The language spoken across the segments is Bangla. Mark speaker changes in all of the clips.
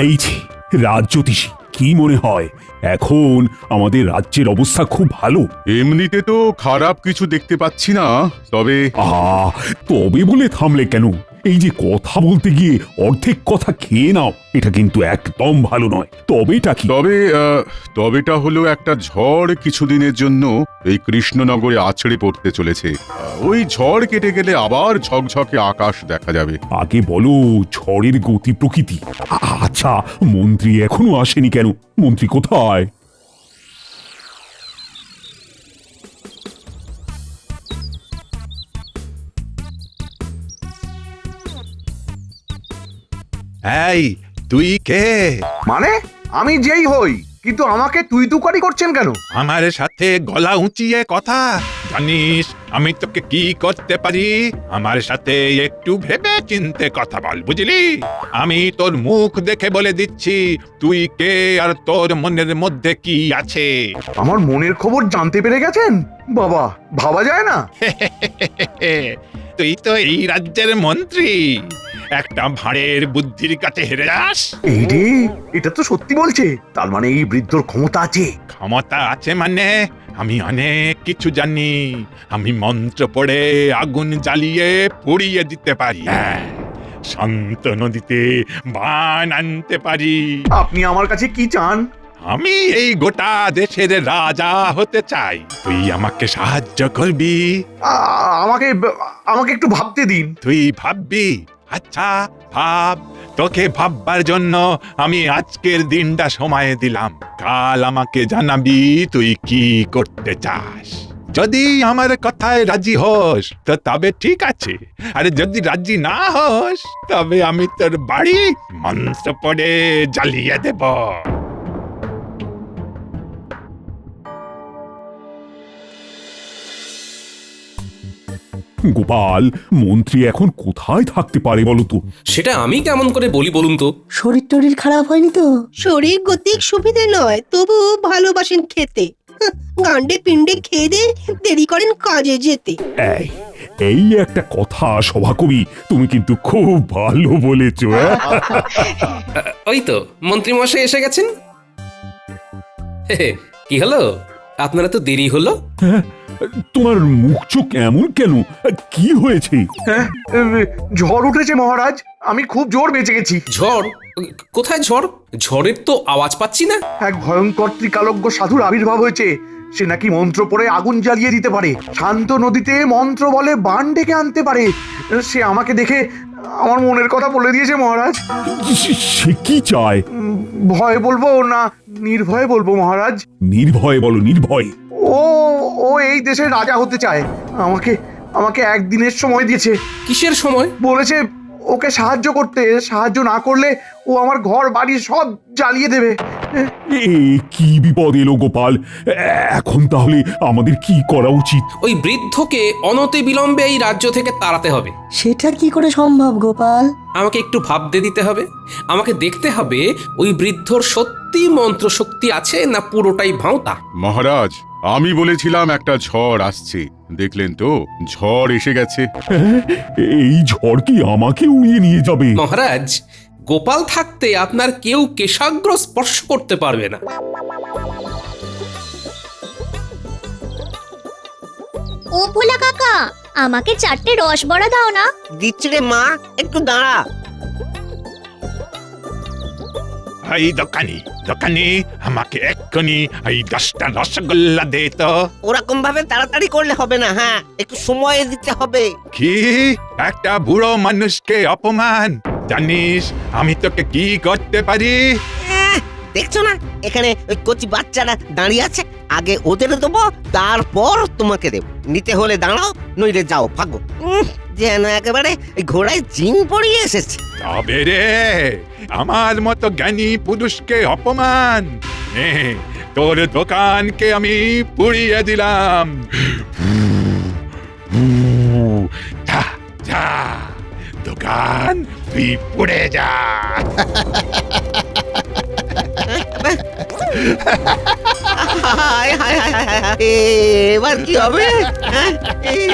Speaker 1: এই যে রাজ্যতীষী, কি মনে হয় এখন আমাদের রাজ্যের অবস্থা খুব ভালো?
Speaker 2: এমনিতে তো খারাপ কিছু দেখতে পাচ্ছি না, তবে
Speaker 1: তবে বলে থামলে কেন? এই যে কথা বলতে গিয়ে অর্ধেক কথা খেয়ে নাও, এটা কিন্তু একদম ভালো নয়। তবেটা কি?
Speaker 2: তবেটা হলো একটা ঝড় কিছুদিনের জন্য এই কৃষ্ণনগরে আছড়ে পড়তে চলেছে। ওই ঝড় কেটে গেলে আবার ঝকঝকে আকাশ দেখা যাবে।
Speaker 1: আগে বলো ঝড়ের গতি প্রকৃতি। আচ্ছা, মন্ত্রী এখনো আসেনি কেন? মন্ত্রী কোথায়?
Speaker 3: এই তুই কে?
Speaker 4: মানে আমি যেই হই, কিন্তু আমাকে তুই তুকারি করছেন কেন?
Speaker 3: আমার সাথে গলা উঁচিয়ে কথা জানিস আমি তোকে কি করতে পারি? আমার সাথে একটু ভেবে চিন্তে কথা বল, বুঝলি? আমি তোর মুখ দেখে বলে দিচ্ছি তুই কে আর তোর মনের মধ্যে কি আছে।
Speaker 4: আমার মনের খবর জানতে পেরে গেছেন? বাবা, ভাবা যায় না।
Speaker 3: তুই তো এই রাজ্যের মন্ত্রী, একটা ভাঁড়ের বুদ্ধির কাছে হেরে যাস?
Speaker 4: এই রে, এটা তো সত্যি বলছে। তার মানে এই বৃদ্ধর ক্ষমতা আছে।
Speaker 3: ক্ষমতা আছে মানে আমি অনেক কিছু জানি। আমি মন্ত্র পড়ে আগুন জ্বালিয়ে পুড়িয়ে দিতে পারি। শান্ত নদীতে বান আনতে পারি।
Speaker 4: আপনি আমার কাছে কি চান?
Speaker 3: আমি এই গোটা দেশের রাজা হতে চাই, তুই আমাকে সাহায্য করবি?
Speaker 4: আমাকে আমাকে একটু ভাবতে দিন।
Speaker 3: তুই ভাববি? আচ্ছা ভাব। তোকে ভাববার জন্য আমি আজকের দিনটা সময় দিলাম। কাল আমাকে জানাবি তুই কি করতে চাস। যদি আমার কথায় রাজি হোস তো তবে ঠিক আছে, আর যদি রাজি না হোস তবে আমি তোর বাড়ি মন্ত্র পড়ে জ্বালিয়ে দেব।
Speaker 1: গোপাল, মন্ত্রী এখন কোথায় থাকতে পারে বলো তো?
Speaker 5: সেটা আমি কেমন করে বলি বলুন তো?
Speaker 6: শরীর টরীর খারাপ হয়নি তো?
Speaker 7: শরীর গতিক সুবিধে নয়, তবু ভালোবাসেন খেতে। গান্ডে পিণ্ডে খেয়ে দে দেরি করেন কাজে যেতে।
Speaker 1: এই এই একটা কথা সভাকবি, তুমি কিন্তু খুব ভালো বলেছো।
Speaker 5: ওই তো মন্ত্রী মশাই এসে গেছেন। কি হলো, আপনারা তো দেরি হলো?
Speaker 1: তোমার মুখ চোখ এমন কেন? কি হয়েছে?
Speaker 4: হ্যাঁ, ঝড় উঠেছে মহারাজ। আমি খুব জোর বেঁচে গেছি।
Speaker 5: ঝড়? কোথায় ঝড়? ঝড়ের তো আওয়াজ পাচ্ছি না।
Speaker 4: এক ভয়ঙ্কর ত্রিকালজ্ঞ সাধুর আবির্ভাব হয়েছে। সে নাকি মন্ত্র পড়ে আগুন জ্বালিয়ে দিতে পারে, শান্ত নদীতে মন্ত্র বলে বান ডেকে আনতে পারে। সে আমাকে দেখে আমার মনের কথা বলে দিয়েছে মহারাজ।
Speaker 1: সে কি চায়?
Speaker 4: ভয় বলবো না নির্ভয়ে বলবো মহারাজ?
Speaker 1: নির্ভয়ে বলো, নির্ভয়।
Speaker 4: ও ও এই দেশের রাজা হতে চায়। আমাকে আমাকে একদিনের সময় দিয়েছে।
Speaker 5: কিসের সময়?
Speaker 4: বলেছে ওকে সাহায্য করতে, সাহায্য না করলে ও আমার ঘর বাড়ি সব জ্বালিয়ে দেবে।
Speaker 1: এ কি বিপদ এলো গোপাল! এখন তাহলে আমাদের কি করা উচিত?
Speaker 5: ওই বৃদ্ধকে অনতি বিলম্বে এই রাজ্য থেকে তাড়াতে হবে।
Speaker 6: সেটা কি করে সম্ভব গোপাল?
Speaker 5: আমাকে একটু ভাবতে দিতে হবে। আমাকে দেখতে হবে ওই বৃদ্ধর সত্যি মন্ত্র শক্তি আছে না পুরোটাই ভাঁওতা।
Speaker 2: মহারাজ, আমি বলেছিলাম একটা ঝড় আসছে, দেখলেন তো ঝড় এসে গেছে।
Speaker 1: এই ঝড় কি আমাকে উড়িয়ে নিয়ে যাবে?
Speaker 5: মহারাজ, গোপাল থাকতে আপনার কেউ কেশাগ্র স্পর্শ করতে পারবে না।
Speaker 8: ও ভোলা কাকা, আমাকে 4টে রসবড়া দাও না।
Speaker 9: দিচ্ছি রে মা, একটু দাঁড়া।
Speaker 3: এই দোকানি, দোকানি, আমাকে এক্ষুনি এই 10টা রসগোল্লা দে তো।
Speaker 9: ওরকম ভাবে তাড়াতাড়ি করলে হবে না, হ্যাঁ একটু সময় দিতে হবে।
Speaker 3: কি? একটা বুড়ো মানুষকে অপমান! জানিস আমি তোকে কি করতে পারি?
Speaker 9: দেখছো না এখানে ওই কচি বাচ্চারা দাঁড়িয়ে আছে, আগে ওদের দেবো তারপর তোমাকে দেবো। নিতে হলে দাঁড়াও, নইলে যাও ভাগো। যেন একেবারে ঘোড়ায় জিন পড়িয়ে এসেছে।
Speaker 3: তবে রে, আমার মতো জ্ঞানী পুরুষকে অপমান! নে, তোর দোকানকে আমি পুড়িয়ে দিলাম। যা যা, দোকান তুই পুড়ে যা।
Speaker 9: হায় হায় হায় হায় হায়, এবার কি হবে?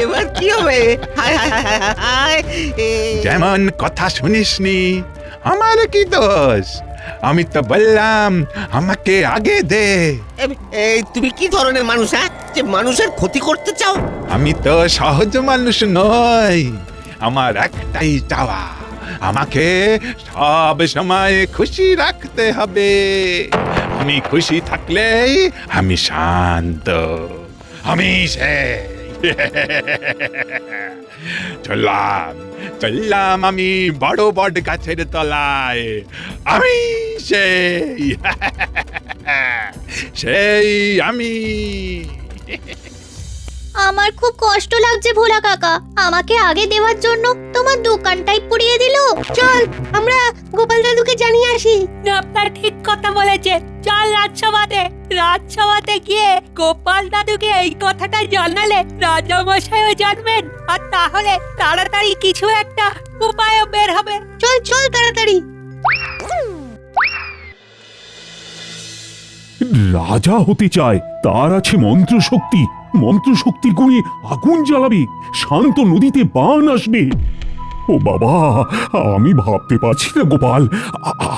Speaker 9: এবার কি হবে? হায় হায় হায় হায় হায়।
Speaker 3: যেমন কথা শুনিসনি, আমার কি দোষ? আমি তো বললাম আমাকে আগে দে।
Speaker 9: এই তুমি কি ধরনের মানুষ, হ্যাঁ, যে মানুষের ক্ষতি করতে চাও?
Speaker 3: আমি তো সহজ মানুষ নই, আমার একটাই চাওয়া, আমাকে সব সময় খুশি রাখতে হবে। আমি খুশি থাকলেই আমি শান্ত, আমি চললাম চললাম আমি বড় বট গাছের তলায়, আমি সেই আমি।
Speaker 8: আমার খুব কষ্ট লাগছে ভোলা কাকা, আমাকে আগে দেওয়ার জন্য তোমার দোকানটাই পুড়িয়ে দিল।
Speaker 7: চল আমরা গোপাল দাদুকে জানিয়ে আসি।
Speaker 10: আপনার ঠিক কথা বলেছে, চল রাজসভাতে। রাজসভাতে গিয়ে গোপাল দাদুকে এই কথাটা জানালে রাজামশাইও জানবেন, আর তাহলে তাড়াতাড়ি কিছু একটা উপায়ও বের হবে।
Speaker 7: চল চল তাড়াতাড়ি।
Speaker 1: রাজা হতে চায়, তার আছে মন্ত্রশক্তি। মন্ত্রশক্তির গুণে আগুন জ্বালাবে, শান্ত নদীতে বান আসবে। ও বাবা, আমি ভাবতে পারছি না গোপাল।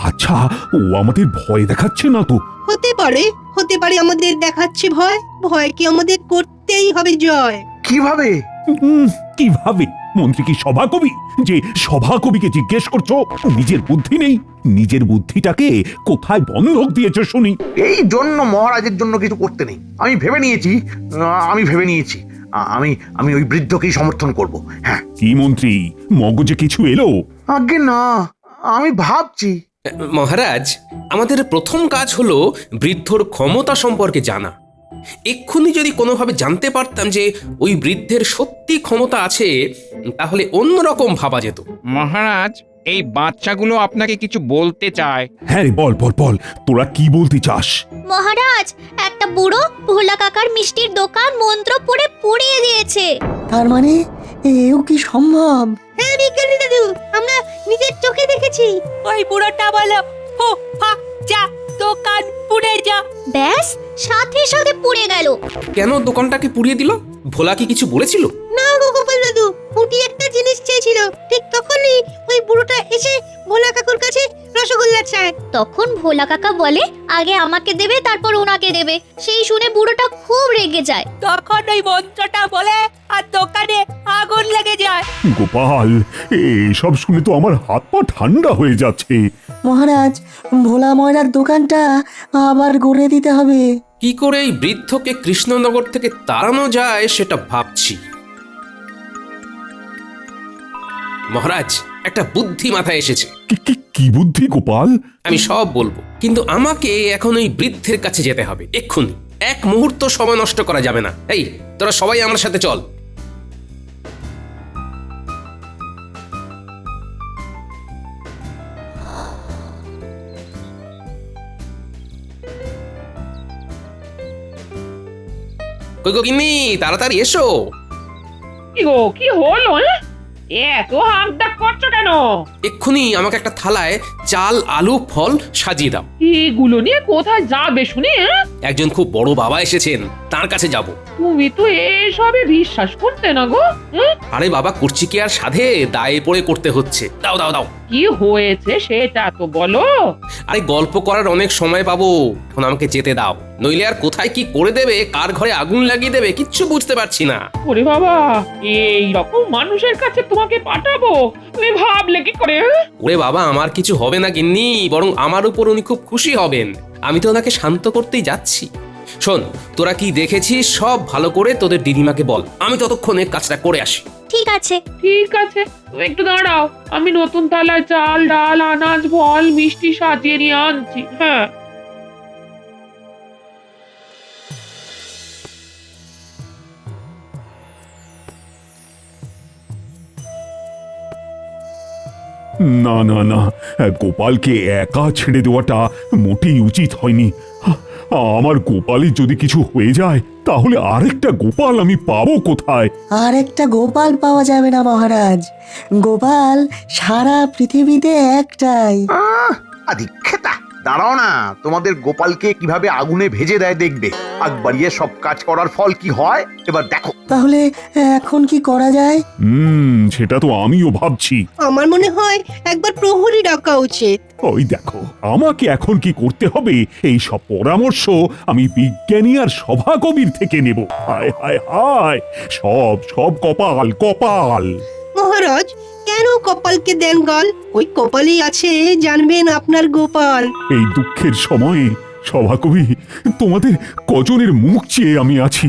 Speaker 1: আচ্ছা, ও আমাদের ভয় দেখাচ্ছে না তো?
Speaker 7: হতে পারে আমাদের দেখাচ্ছে ভয়। ভয় কি আমাদের করতেই হবে জয়।
Speaker 4: কিভাবে?
Speaker 1: কিভাবে? মন্ত্রী কি সভাকবি যে সভাকবিকে জিজ্ঞেস করছো? নিজের বুদ্ধি নেই? নিজের বুদ্ধিটাকে কোথায় বন্ধক দিয়েছো শুনি?
Speaker 4: এই জন্য মহারাজের জন্য কিছু করতে নেই। আমি ভেবে নিয়েছি আমি ওই বৃদ্ধকেই সমর্থন করব। হ্যাঁ।
Speaker 1: কি মন্ত্রী, মগজে কিছু এলো?
Speaker 4: আগে না, আমি ভাবছি।
Speaker 5: মহারাজ, আমাদের প্রথম কাজ হলো বৃদ্ধর ক্ষমতা সম্পর্কে জানা। এক্ষুনি যদি কোনোভাবে জানতে পারতাম যে ওই বৃদ্ধের সত্যি ক্ষমতা আছে, তাহলে অন্যরকম ভাবা যেত।
Speaker 11: মহারাজ, এই বাচ্চাগুলো আপনাকে কিছু বলতে চায়।
Speaker 1: হ্যাঁ রে, বল বল বল, তোরা কি বলতে চাস?
Speaker 8: মহারাজ, একটা বুড়ো ভোলা কাকার মিষ্টির দোকান মন্ত্র পড়ে পুড়িয়ে দিয়েছে।
Speaker 6: তার মানে এও কি সম্ভব?
Speaker 7: হ্যাঁ বিজ্ঞানী দাদু, আমরা নিজের চোখে দেখেছি।
Speaker 10: ওই বুড়োটা বলো, হো ফা যা, দোকান পুড়ে যা।
Speaker 8: ব্যাস, সাথে সাথে পুড়ে গেল।
Speaker 5: কেন দোকানটাকে পুড়িয়ে দিল? ভোলা কি কিছু বলেছিল?
Speaker 7: না গো গোপাল দাদু, ফুটি একটা জিনিস চেয়েছিল। ঠিক তখনই ওই বুড়োটা এসে ভোলা কাকুর কাছে রসগোল্লা চায়।
Speaker 8: তখন ভোলা কাকা বলে আগে আমাকে দেবে, তারপর ওনাকে দেবে। সেই শুনে বুড়োটা খুব রেগে যায়।
Speaker 10: তখন ওই মন্ত্রটা বলে আর দোকানে আগুন লেগে যায়।
Speaker 1: গোপাল, এসব শুনে তো আমার হাত পা ঠান্ডা হয়ে যাচ্ছে।
Speaker 6: মহারাজ, ভোলা ময়রার দোকানটা আবার গড়ে দিতে হবে।
Speaker 5: কি করে এই বৃদ্ধকে কৃষ্ণনগর থেকে তাড়ানো যায় সেটা ভাবছি। মহারাজ, একটা বুদ্ধি মাথায় এসেছে।
Speaker 1: কি বুদ্ধি গোপাল?
Speaker 5: আমি সব বলবো, কিন্তু আমাকে এখন ওই বৃদ্ধের কাছে যেতে হবে এক্ষুনি। এক মুহূর্ত সময় নষ্ট করা যাবে না। এই, তোরা সবাই আমার সাথে চল। কই গো গিন্নি, তাড়াতাড়ি এসো।
Speaker 10: কি গো, কি হলো? এত হাঁকডাক করছো কেন?
Speaker 5: এক্ষুনি আমাকে একটা থালায় চাল, আলু, ফল সাজিয়ে দাও।
Speaker 10: এগুলো নিয়ে কোথায় যাবে শুনে?
Speaker 5: একজন খুব বড় বাবা এসেছেন, তার কাছে যাব।
Speaker 10: তুমি তো এসবে বিশ্বাস করতে না গো।
Speaker 5: আরে বাবা, করছি কি আর সাধে, দায়ে পড়ে করতে হচ্ছে। দাও দাও দাও।
Speaker 10: কি হয়েছে সেটা তো বলো।
Speaker 5: আরে গল্প করার অনেক সময় পাবো, এখন আমাকে যেতে দাও। নইলে আর কোথায় কি করে দেবে, কার ঘরে আগুন লাগিয়ে দেবে, কিচ্ছু বুঝতে পারছি না।
Speaker 10: ওরে বাবা, এই রকম মানুষের কাছে তোমাকে পাঠাবো, তুমি ভাবলে কি করে?
Speaker 5: ওরে বাবা, আমার কিছু হবে না গিন্নি, বরং আমার উপর উনি খুব খুশি হবেন। আমি তো ওনাকে শান্ত করতেই যাচ্ছি। শোন, তোরা কি দেখেছিস সব ভালো করে তোদের দিদিমাকে বল, আমি ততক্ষণে কাজটা করে আসি।
Speaker 8: ঠিক আছে।
Speaker 10: ঠিক আছে, তুমি একটু দাঁড়াও, আমি নতুন থালায় চাল, ডাল, আনাজ, ফল, মিষ্টি সাজিয়ে নিয়ে আনছি। হ্যাঁ।
Speaker 1: না না না, গোপালকে একা ছেড়ে দেওয়াটা মোটেই উচিত হয়নি। আমার গোপালের যদি কিছু হয়ে যায়, তাহলে আরেকটা গোপাল আমি পাবো কোথায়?
Speaker 6: আর একটা গোপাল পাওয়া যাবে না মহারাজ। গোপাল সারা পৃথিবীতে একটাই।
Speaker 4: আদিক্ষেতা, দাঁড়াও না, তোমাদের গোপালকে কিভাবে আগুনে ভেজে দেয় দেখবে। আগ বাড়িয়ে সব কাজ করার ফল কি হয় এবার দেখো।
Speaker 6: তাহলে এখন কি করা যায়?
Speaker 1: সেটা তো আমিও ভাবছি।
Speaker 7: আমার মনে হয় একবার প্রহরী ডাকা উচিত।
Speaker 1: ওই দেখো, আমাকে এখন কি করতে হবে এই সব পরামর্শ আমি বিজ্ঞানী আর সভাকবির থেকে নেব। হায় হায় হায়, সব সব কপাল কপাল।
Speaker 7: মহারাজ, কেন কপালকে দেন গাল? ওই কপালেই আছে জানবেন আপনার গোপাল।
Speaker 1: এই দুঃখের সময়ে সভাকবি, তোমাদের কজনের মুখ চেয়ে আমি আছি।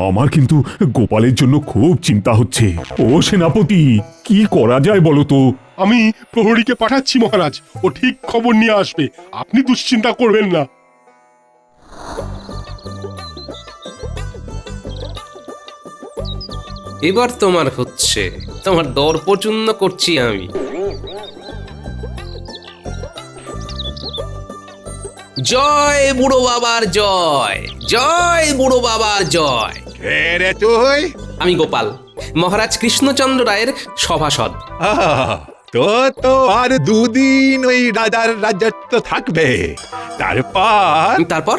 Speaker 1: আমার কিন্তু গোপালের জন্য খুব চিন্তা হচ্ছে। ও সেনাপতি, কি করা যায় বলো তো?
Speaker 12: আমি প্রহরীকে পাঠাচ্ছি মহারাজ, ও ঠিক খবর নিয়ে আসবে, আপনি দুশ্চিন্তা করবেন না।
Speaker 5: এবার তোমার হচ্ছে, তোমার দর্পচূন্য করছি আমি। জয় বুড়ো বাবার জয়, জয় বুড়ো বাবার জয়।
Speaker 3: কে রে তুই?
Speaker 5: আমি গোপাল, মহারাজ কৃষ্ণচন্দ্র রায়ের সভাসদ।
Speaker 3: তো তো আর দুদিন ওই রাজার রাজত্ব থাকবে, তারপর
Speaker 5: তারপর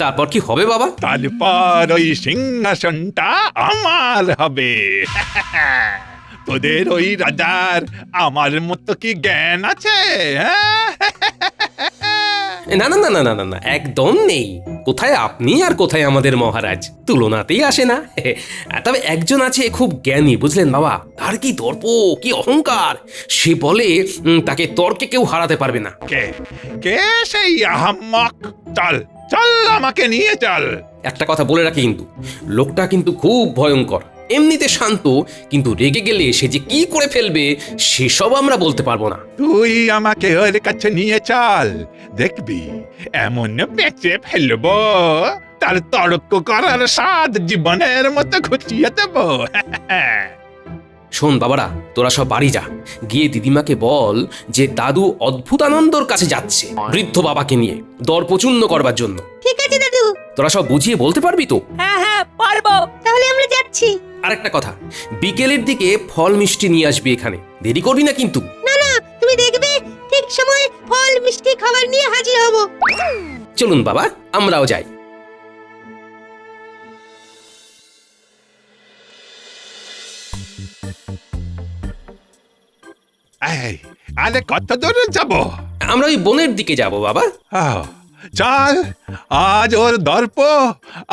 Speaker 5: তারপর কি হবে বাবা?
Speaker 3: তারপর ওই সিংহাসনটা আমার হবে। তোদের ওই রাজার আমার মতো কি জ্ঞান আছে?
Speaker 5: না না না না না না না, একদম নেই। কোথায় আপনি আর কোথায় আমাদের মহারাজ, তুলনাতেই আসে না। তবে একজন আছে খুব জ্ঞানী, বুঝলেন বাবা। তার কি দর্প, কি অহংকার! সে বলে তাকে তর্কে কেউ হারাতে পারবে না।
Speaker 3: কে কে সেই আহাম্মক? চল চল, আমাকে নিয়ে চল।
Speaker 5: একটা কথা বলে রাখি কিন্তু, লোকটা কিন্তু খুব ভয়ঙ্কর। এমনিতে শান্ত, কিন্তু রেগে গেলে সে যে কি করে ফেলবে সেসব আমরা বলতে পারবো না।
Speaker 3: তুই আমাকে ওর কাছে নিয়ে চল, দেখবি এমন বেঁচে ফেলবো, তার তর্ক করার স্বাদ জীবনের মতো ঘুচিয়ে দেবো।
Speaker 5: শোন বাবারা, তোরা সব বাড়ি যা, গিয়ে দিদিমাকে বল যে দাদু অদ্ভুতানন্দর কাছে যাচ্ছে বৃদ্ধ বাবাকে নিয়ে দর্পচূন্য করবার জন্য।
Speaker 7: ঠিক আছে দাদু।
Speaker 5: তোরা সব বুঝিয়ে বলতে পারবি তো?
Speaker 10: হ্যাঁ হ্যাঁ পারবো।
Speaker 7: তাহলে আমরা যাচ্ছি।
Speaker 5: আরেকটা কথা, বিকেলের দিকে ফল মিষ্টি নিয়ে আসবি এখানে, দেরি করবি না কিন্তু।
Speaker 7: না না, তুমি দেখবে ঠিক সময় ফল মিষ্টি খাবার নিয়ে হাজির হব।
Speaker 5: চলুন বাবা, আমরাও যাই।
Speaker 3: এই, আরে কত দূরে যাব?
Speaker 5: আমরা ওই বনের দিকে যাব বাবা।
Speaker 3: চল, আজ ওর দর্প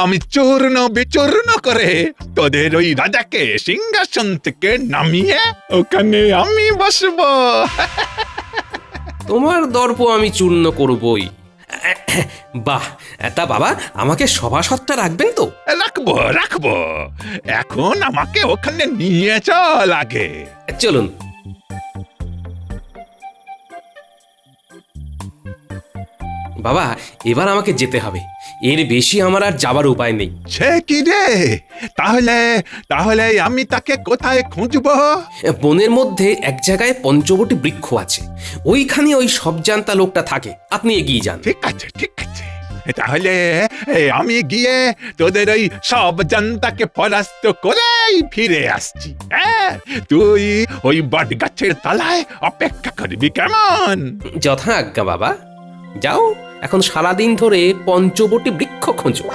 Speaker 3: আমি চূর্ণ বিচূর্ণ করে তোদের ওই রাজাকে সিংহাসন থেকে নামিয়ে ওখানে আমি বসবো।
Speaker 5: তোমার দর্প আমি চূর্ণ করবই। বাহ, তা বাবা আমাকে সভাসদটা রাখবেন তো?
Speaker 3: রাখবো রাখবো, এখন আমাকে ওখানে নিয়ে চল আগে।
Speaker 5: চলুন। বাবা, এবার আমাকে যেতে হবে, এর বেশি আমার আর যাবার উপায় নেই।
Speaker 3: সে কি রে? তাহলে তাহলে আমি তাকে কোথায় খুঁজবো?
Speaker 5: বনের মধ্যে এক জায়গায় পঞ্চবটী বৃক্ষ আছে, ওইখানে ওই সব জানতা লোকটা থাকে, আপনি এগিয়ে যান।
Speaker 3: ঠিক আছে ঠিক আছে, তাহলে আমি গিয়ে তোদের ওই সব জনতাকে পরাস্ত করেই ফিরে আসছি। হ্যাঁ, তুই ওই বট গাছের তলায় অপেক্ষা করবি কেমন?
Speaker 5: যথা আজ্ঞা বাবা, যাও এখন সারাদিন ধরে পঞ্চবটী বৃক্ষ খোঁজো।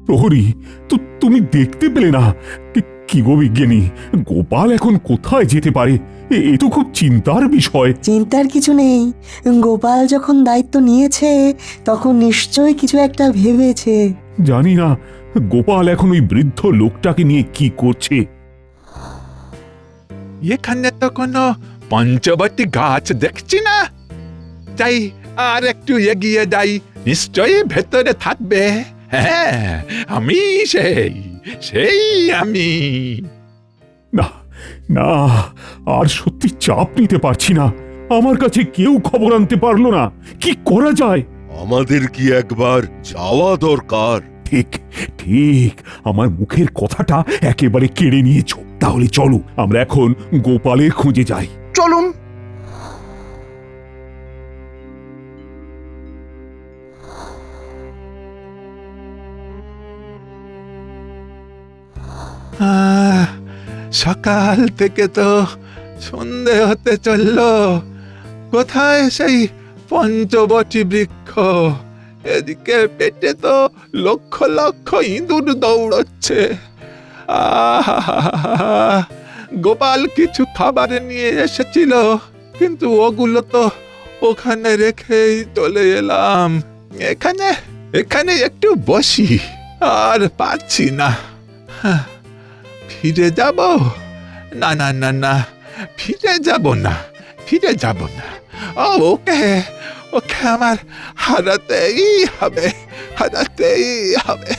Speaker 1: প্রহরী, তো তুমি দেখতে পেলে না? কি গো বিজ্ঞানী, গোপাল এখন কোথায় যেতে পারে? এ তো খুব চিন্তার বিষয়।
Speaker 6: চিন্তার কিছু নেই, গোপাল যখন দায়িত্ব নিয়েছে তখন নিশ্চয়ই কিছু একটা ভেবেছে।
Speaker 1: জানি না গোপাল এখন ওই বৃদ্ধ লোকটাকে নিয়ে কি করছে।
Speaker 3: এখানে তো কোনো পঞ্চবটী গাছ দেখছি না। যাই, আর একটু এগিয়ে যাই, নিশ্চয়ই ভেতরে থাকবে। হ্যাঁ, আমি সেই আমি।
Speaker 1: না না, আর সত্যি চাপ নিতে পারছি না। আমার কাছে কেউ খবর আনতে পারলো না। কি করা যায়?
Speaker 13: আমাদের কি একবার যাওয়া দরকার?
Speaker 1: ঠিক ঠিক, আমার মুখের কথাটা একেবারে কেড়ে নিয়েছো। তাহলে চলো আমরা এখন গোপালের খোঁজে যাই।
Speaker 4: চলুন।
Speaker 3: সকাল থেকে তো সন্ধে হতে চললো, কোথায় সেই পঞ্চবটী বৃক্ষ? এদিকে পেটে তো লক্ষ লক্ষ ইঁদুর দৌড়চ্ছে। গোপাল কিছু খাবার নিয়ে এসেছিল, কিন্তু ওগুলো তো ওখানে রেখেই চলে এলাম। এখানে এখানে একটু বসি, আর পারছি না। ফিরে যাব? না না না না, ফিরে যাব না, ফিরে যাব না। ওকে ওকে আমার হারাতেই হবে, হারাতেই হবে।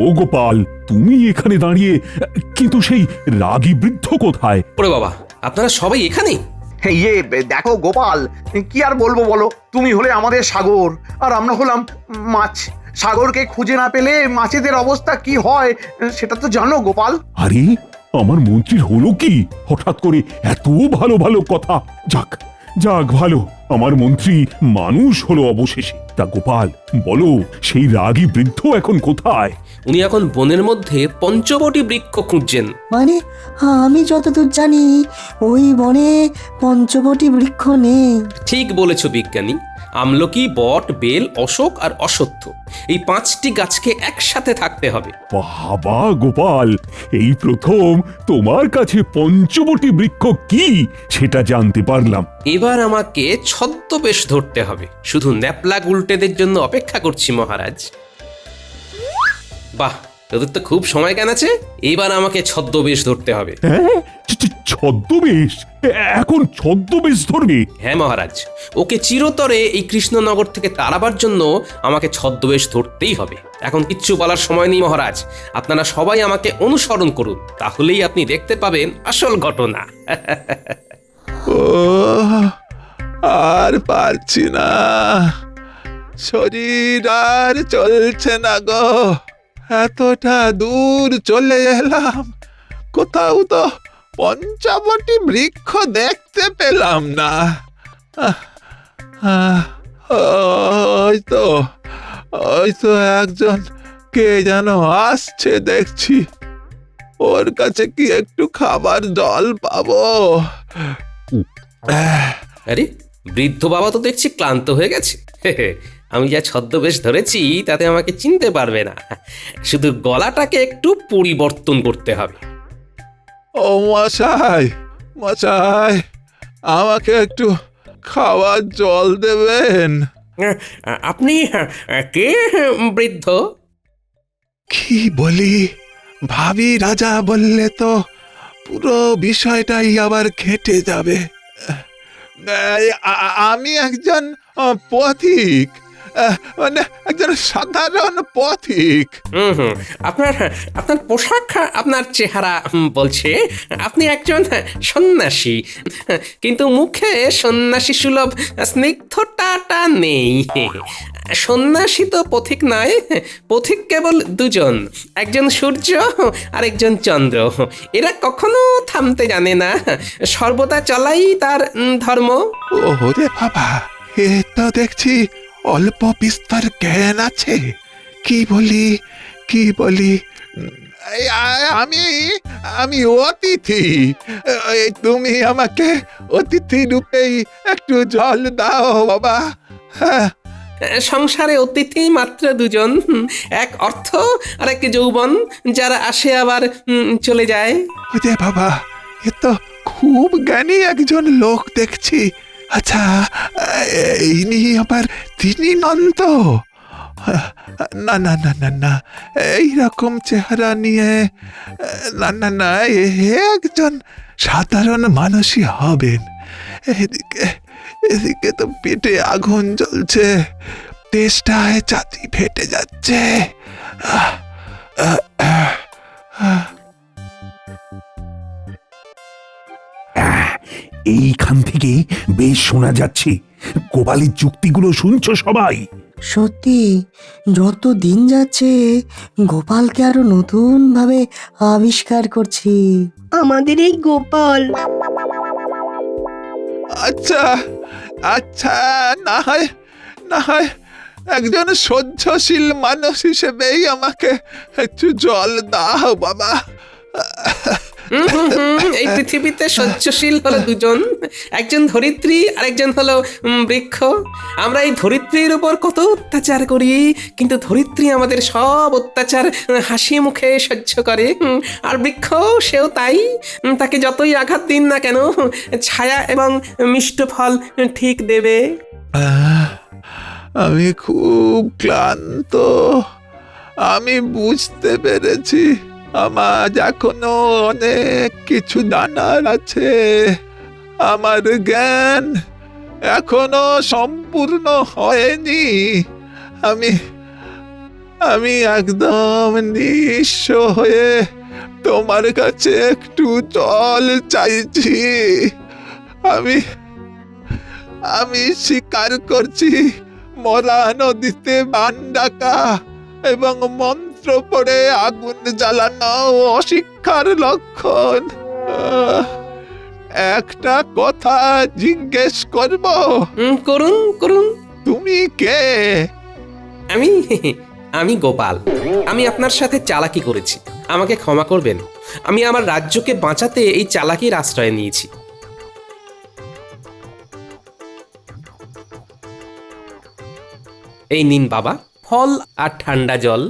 Speaker 1: ও গোপাল, তুমি এখানে দাঁড়িয়ে, কিন্তু সেই রাগী বৃদ্ধ কোথায়?
Speaker 5: ওরে বাবা, আপনারা সবাই এখানে?
Speaker 4: ইয়ে দেখো গোপাল, কি আর বলবো বলো, তুমি হলে আমাদের সাগর আর আমরা হলাম মাছ। সাগরকে খুঁজে না পেলে মাছেদের অবস্থা কি হয় সেটা তো জানো গোপাল।
Speaker 1: আরে, আমার মন্ত্রীর হলো কি হঠাৎ করে এত ভালো ভালো কথা? যাক যাক, ভালো, আমার মন্ত্রী মানুষ হলো অবশেষে। তা গোপাল, বলো, সেই রাগী বৃদ্ধ এখন কোথায়?
Speaker 5: উনি এখন বনের মধ্যে পঞ্চবটী বৃক্ষ খুঁজছেন।
Speaker 6: মানে আমি যতদূর জানি ওই বনে পঞ্চবটী বৃক্ষ নেই।
Speaker 5: ঠিক বলেছ বিজ্ঞানী। আমলকি, বট, বেল, অশোক আর অশ্বত্থ, এই 5টি গাছকে একসাথে থাকতে হবে।
Speaker 1: বাবা গোপাল, এই প্রথম তোমার কাছে পঞ্চবটী বৃক্ষ কি সেটা জানতে পারলাম।
Speaker 5: এবার আমাকে ছদ্মবেশ ধরতে হবে। শুধু ন্যাপলা উল্টেদের জন্য অপেক্ষা করছি মহারাজ। বাহ, তোদের তো খুব সময় কেন আছে। এবার আমাকে ছদ্মবেশ ধরতে হবে।
Speaker 1: হ্যাঁ, ছদ্মবেশ? এখন ছদ্মবেশ ধরবে?
Speaker 5: হ্যাঁ মহারাজ, ওকে চিরতরে এই কৃষ্ণনগর থেকে তাড়াবার জন্য আমাকে ছদ্মবেশ ধরতেই হবে। এখন কিচ্ছু বলার সময় নেই মহারাজ, আপনারা সবাই আমাকে অনুসরণ করুন, তাহলেই আপনি দেখতে পাবেন আসল ঘটনা।
Speaker 3: ও, আর পারছি না, শরীর আর চলছে না গো। এতটা দূর চলে এলাম, কোথাও তো পঞ্চবটী বৃক্ষ দেখতে পেলাম না। ওই তো একজন কে যেন আসছে দেখছি, ওর কাছে কি একটু খাবার জল পাবো?
Speaker 5: আরে, বৃদ্ধ বাবা তো দেখছি ক্লান্ত হয়ে গেছে। আমি যা ছদ্মবেশ ধরেছি তাতে আমাকে চিনতে পারবে না, শুধু গলাটাকে একটু পরিবর্তন করতে হবে।
Speaker 3: ও মশাই, মশাই, আমাকে একটু খাওয়ার জল দেবেন?
Speaker 5: আপনি কে বৃদ্ধ?
Speaker 3: কি বলি, ভাবি রাজা বললে তো পুরো বিষয়টাই আবার ঘেঁটে যাবে। আমি একজন পথিক, মানে একজন সাধারণ পথিক।
Speaker 5: আপনার আপনার পোশাক, আপনার চেহারা বলছে আপনি একজন সন্ন্যাসী, কিন্তু মুখে সন্ন্যাসী সুলভ স্নিগ্ধতাটা নেই। সন্ন্যাসী তো পথিক নয়, পথিক কেবল দুজন, একজন সূর্য আর একজন চন্দ্র। এরা কখনো থামতে জানে না, সর্বদা চলাই তার ধর্ম।
Speaker 3: ওরে বাবা, এ তো দেখছি অল্প বিস্তর জ্ঞান আছে। কি বলি কি বলি, আমি আমি অতিথি, তুমি আমাকে অতিথি রূপেই একটু জল দাও বাবা।
Speaker 5: সংসারে অতিথি মাত্র দুজন, এক অর্থ আর এক যৌবন, যারা আসে আবার চলে যায়।
Speaker 3: ওরে বাবা, এ তো খুব জ্ঞানী একজন লোক দেখছি। আচ্ছা, এই নিয়ে আবার তিনি নন্ত? না না না না না, এইরকম চেহারা নিয়ে না না না, একজন সাধারণ মানুষই হবেন। এদিকে এদিকে তো পেটে আগুন জ্বলছে, তেষ্টায় ছাতি ফেটে যাচ্ছে।
Speaker 1: এইখান থেকে বেশ শোনা যাচ্ছে। গোপালের যুক্তিগুলো শুনছো সবাই?
Speaker 6: সত্যি, যত দিন যাচ্ছে গোপালকে আরো নতুন ভাবে আবিষ্কার করছি।
Speaker 7: আমাদের এই গোপাল
Speaker 3: আচ্ছা আচ্ছা, না হয় একজন সহ্যশীল মানুষ হিসেবেই আমাকে একটু জল দাও বাবা।
Speaker 5: এই পৃথিবীতে সহ্যশীল হলো দুজন, একজন ধরিত্রী আর একজন হলো বৃক্ষ। আমরা এই ধরিত্রীর উপর কত অত্যাচার করি, কিন্তু ধরিত্রী আমাদের সব অত্যাচার হাসি মুখে সহ্য করে। আর বৃক্ষ সেও তাই, তাকে যতই আঘাত দিন না কেন ছায়া এবং মিষ্ট ফল ঠিক দেবে।
Speaker 3: আমি খুব ক্লান্ত, আমি বুঝতে পেরেছি আমার এখনো অনেক কিছু জানার আছে। আমার জ্ঞান এখনো সম্পূর্ণ হয়নি। আমি একদম নিঃস্ব হয়ে তোমার কাছে একটু জল চাইছি। আমি স্বীকার করছি মরা নদীতে বান ডাকা এবং মন্ত্র পড়ে আগুন জ্বালানো অশিক্ষার লক্ষণ। একটা কথা জিজ্ঞেস করব?
Speaker 5: করুন করুন।
Speaker 3: তুমি কে?
Speaker 5: আমি গোপাল। আমি আপনার সাথে চালাকি করেছি, আমাকে ক্ষমা করবেন। আমি আমার রাজ্যকে বাঁচাতে এই চালাকির আশ্রয় নিয়েছি। এই নিন বাবা, ফল আর ঠান্ডা জল।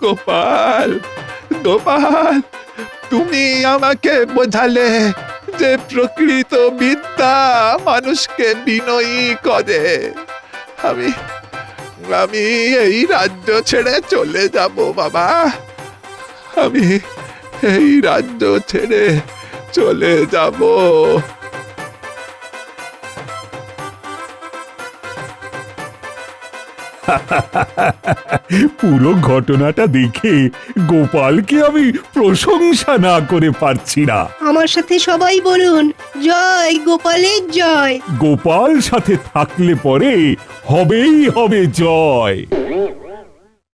Speaker 3: গোপাল, গোপাল, তুমি আমাকে বোঝালে যে প্রকৃত বিদ্যা মানুষকে বিনয়ী করে। আমি এই রাজ্য ছেড়ে চলে যাব বাবা। আমি এই রাজ্য ছেড়ে চলে যাব।
Speaker 1: পুরো ঘটনাটা দেখে গোপালকে আমি প্রশংসা না করে পারছি না।
Speaker 7: আমার সাথে সবাই বলুন, জয় গোপালের জয়।
Speaker 1: গোপাল সাথে থাকলে পরে হবেই হবে জয়।